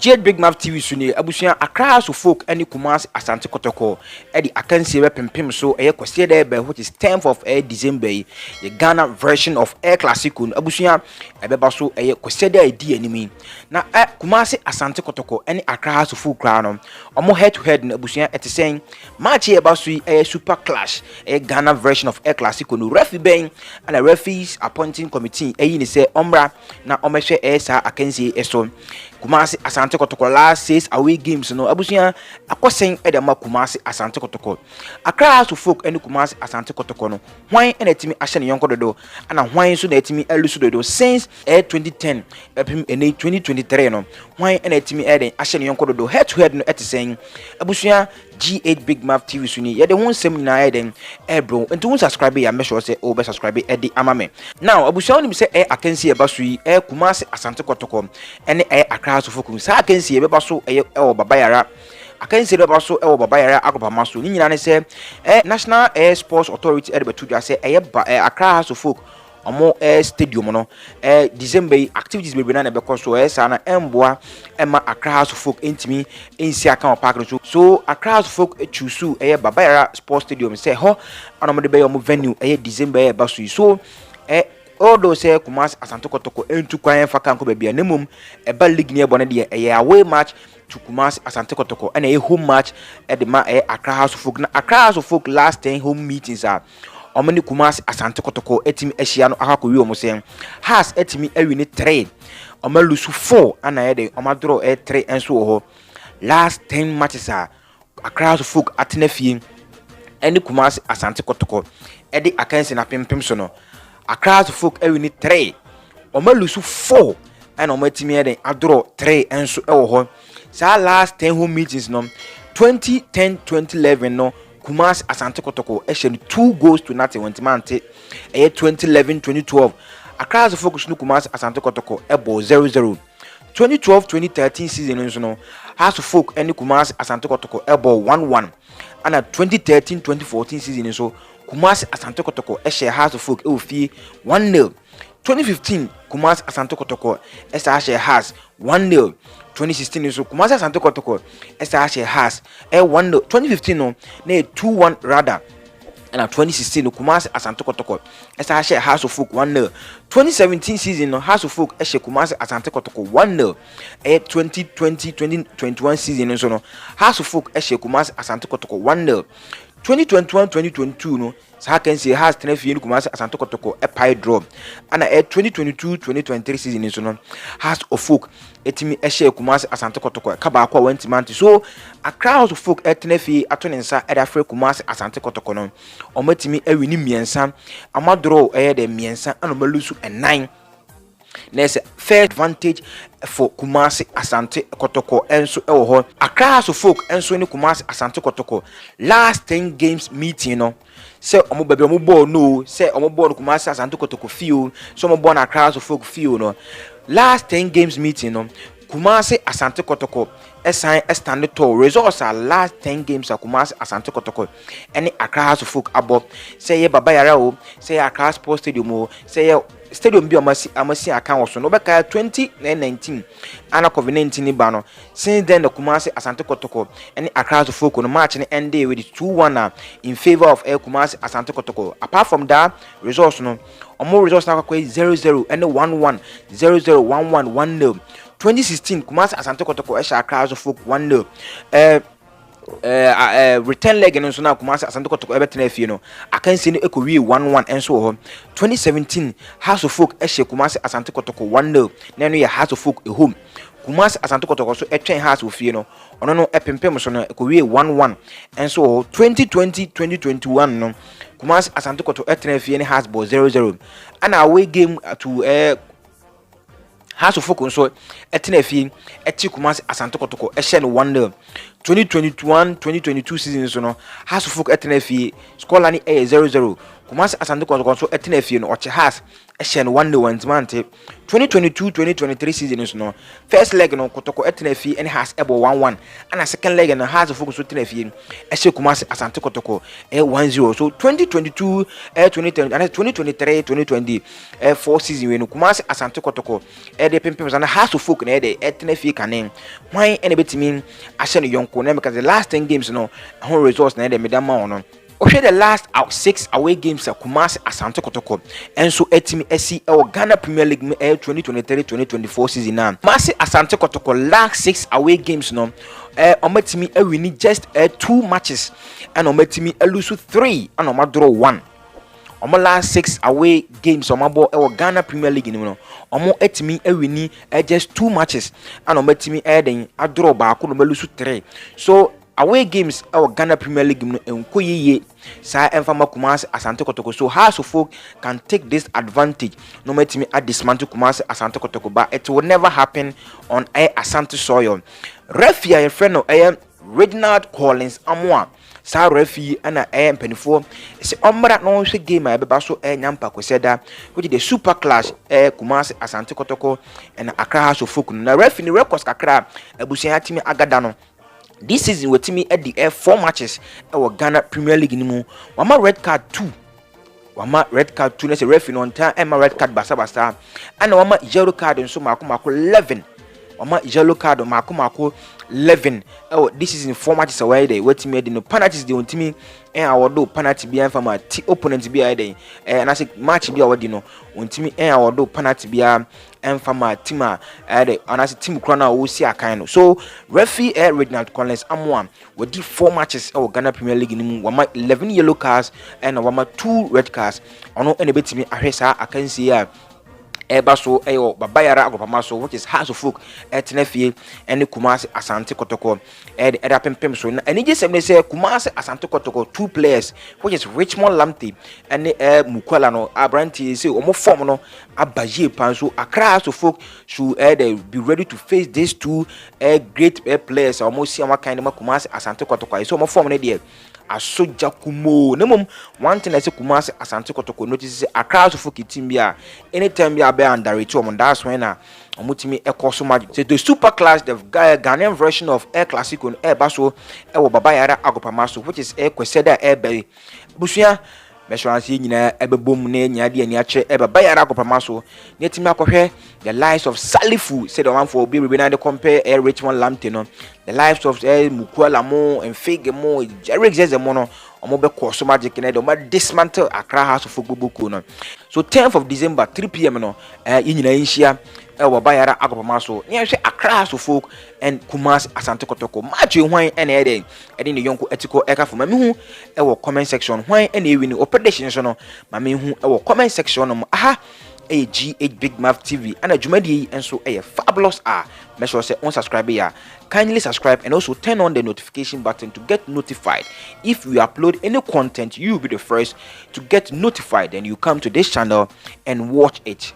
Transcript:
Ghbigmouth TV suni abusuya Accra so folk any Kumasi Asante Kotoko the akansi pimpim so kwese there which is 10th of December the Ghana version of Classico abusuya ebeba so kwese there di animi na Kumasi Asante Kotoko any Accra so folk crown omo head to head na abusuya saying match eba so super clash Ghana version of Classico no referee ben and a referees appointing committee ni say omra na omehwe sa akansi eso Kumasi Asante Kotoko last 6 away games no abusuya akosen edema Kumasi Asante Kotoko Accra so folk any Kumasi Asante Kotoko no hwan na etimi ahye ne yonko dodo ana hwan so na etimi elusu dodo since 2010 epim 2023 no hwan na etimi eden ahye ne yonko dodo head to head no etisen abusuya Ghbigmouth TV suni ye de won sem na eden bro enti won subscribe ya make sure say o be subscribe edi amame now abusuya onim say akansi e baso yi Kumasi Asante Kotoko ene Accra so folk sa akansi e be baso babayara akansi be baso babayara akopama so ni nyina ne say National Air Sports Authority e be tudwa say Accra so folk omo stadium no December activities be na be so sa na emboa ema Accra so folk entimi ensi aka park so Accra so folk choose babayara sports stadium say ho anomo be omo venue December baso so although say Kumasi Asante Kotoko entu kwan fa kan ko bia nemum eba league ne ebo ne de away match to Kumasi Asante Kotoko and a home match at the Accra so folk na Accra so folk last 10 home meetings are omani Kumasi Asante Kotoko etimi ehia no akako wi omo say has etimi awini 3 omalusu 4 ana ye de omadro 3 enso ho last 10 matches are Accra so folk atenafie any Kumasi Asante Kotoko e de akansi na pimpim so no Accra so folk awini 3 omalusu 4 and omatimi eden adro 3 enso ho sa last 10 home meetings no 2010 2011 no Kumasi Asante Kotoko ehye 2 goals to nothing wontimante 2011 2012 Accra so folk no Kumasi Asante Kotoko ebo 0-0 2012 2013 season nso no House of Folk and Kumasi Asante Kotoko ebo 1-1 and 2013 2014 season nso Kumasi Asante Kotoko ehye House of Folk ofie 1-0 2015 Kumasi Asante Kotoko ehye has 1-0 2016 so Kumasi Asante Kotoko ehye has 1-0 2015 no na 2-1 rather and 2016 Kumasi Asante Kotoko ehye House of Folk 1-0 2017 season no House of Folk ehye Kumasi Asante Kotoko 1-0 2020 2021 season so no House of Folk ehye Kumasi Asante Kotoko 1-0 2021-2022 no sa can say has tenafie Kumasi Asante Kotoko a pie draw and 2022-2023 season so no has of folk etimi ehye Kumasi Asante Kotoko ka ba kwa wantimanti so Accra of folk tenafie atonensa e da frɛ Kumasi Asante Kotoko no omatimi awini miensa amadro de miensa anomalusu 9 there's a fair advantage for Kumasi Asante Kotoko enso ho Accra so folk enso ni Kumasi Asante Kotoko last 10 games meeting no say omo bebe omo ball no say omo ball Kumasi Asante Kotoko feel so omo ball Accra so folk feel no last 10 games meeting no Kumasi Asante Kotoko stand tall results are last 10 games of Kumasi Asante Kotoko any Accra so folk abo say ye babayara o say Accra Sports Stadium o say stadium bi amasi account so no beka 2019 ana COVID-19 ni ba no since then the Kumasi Asante Kotoko any Accra so folk no match ni end with 2-1 in favor of Kumasi Asante Kotoko apart from that results no omo results na kwa 0-0 and 1-1 0-0 1-1 1-0 2016 Kumasi Asante Kotoko ehye Accra so folk 1-0 return leg and so na Kumasi Asante Kotoko ebetena afie no akansi no ekowie 1-1 enso ho 2017 House of Folk ehye Kumasi Asante Kotoko 1-0 na no ye House of Folk home Kumasi Asante Kotoko so etwen House of Fie no ono no epempem so no ekowie 1-1 enso ho 2020 2021 no Kumasi Asante Kotoko etena afie ne House ball 0-0 and away game to House of Folk so etena afie eti Kumasi Asante Kotoko ehye no 1-0 2021-2022 season so no House of Folk etena afie score line 0-0 Kumasi Asante Kotoko so etena fie no oche has ehye no 1-1 mante 2022-2023 season is no first leg no Kotoko etena fie and has ebo 1-1 and second leg no has focus so etena fie ehye Kumasi Asante Kotoko 1-0 so 2022 2020 and 2023-2024 season we no Kumasi Asante Kotoko de pimpim na has focus na de etena fie kanen why ene betimi ahye no yonko na because the last 10 games no ho results na de medama ono okay, the last 6 away games at Kumasi Asante Kotoko and so etimi esi Ghana Premier League 2023-2024 season now. Kumasi Asante Kotoko last 6 away games no ometimi win just 2 matches and ometimi lose 3 and oma draw 1. Omo last 6 away games omabo Ghana Premier League no omo etimi win just 2 matches and ometimi den draw ba ko no lose 3. So away games Ghana Premier League no enko yeye sa emfama Kumasi Asante Kotoko so House of Folk can take this advantage no metimi dismantle Kumasi Asante Kotoko but it will never happen on Asante soil. Referee your friend no Reginald Collins Amwa sa referee ana mpanifo se omra no hwe game e beba so nyampa kweseda which the super clash Kumasi Asante Kotoko and Accra House of Folk na referee records kakra abusia timi agada no. This season with me at the 4 matches Ghana Premier League nimu wama red card 2 na se referee on time and red card basa and wama yellow card nso mako 11 wama yellow card mako 11 this season 4 matches away there with me the penalties the ontimi awodo penalty bia from a opponent bia there and I say match bia awodi no ontimi awodo penalty bia enfama tima and I say team krona wo si akan no so referee Reginald Collins Amwa we did 4 matches Ghana Premier League nimu wama 11 yellow cards and wama 2 red cards ono ene betimi ahwesa akansi ya eba so babayara agopama so which is House of Folk etnefie ene Kumasi Asante Kotoko eda pempem so na eni jesem say Kumasi Asante Kotoko 2 players which is Richmond Lamte ene Mukwala no abranti say omo form no abaye pan so Accra House of Folk should be ready to face these 2 great players omo si ama kind of Kumasi Asante Kotoko so omo form no there asoja kumo nemom one thing I say Kumasi Asante Kotoko notice say Accra House of Folk team bia anytime bia be under to that's when omutimi ekoso magic so the super class the Ghanaian version of Air Classico and Air Baso babayara agopamaso which is kweseda be busuya meswansi nyina ebebom na nyade ani ache babayara agopamaso netimi akohwe the lives of Salifu said one for be na the compare Richmond Lamte no the lives of Mukwala mo and Fege mo Jerry Zezemo no omobe koso magic na do dismantle Accra House of Folk no so 10th of December 3 p.m. no yinyina yinhia babayara agopamaso nyehwe Accra House of Folk and Kumasi Asante Kotoko match hwan ene ede ne yonko etiko ekafo mami hu comment section hwan ene ewini o prediction no mami hu comment section no aha Ghbigmouth TV and adwumadi enso fabulous make sure say on subscribe here kindly subscribe and also turn on the notification button to get notified if we upload any content. You will be the first to get notified and you come to this channel and watch it.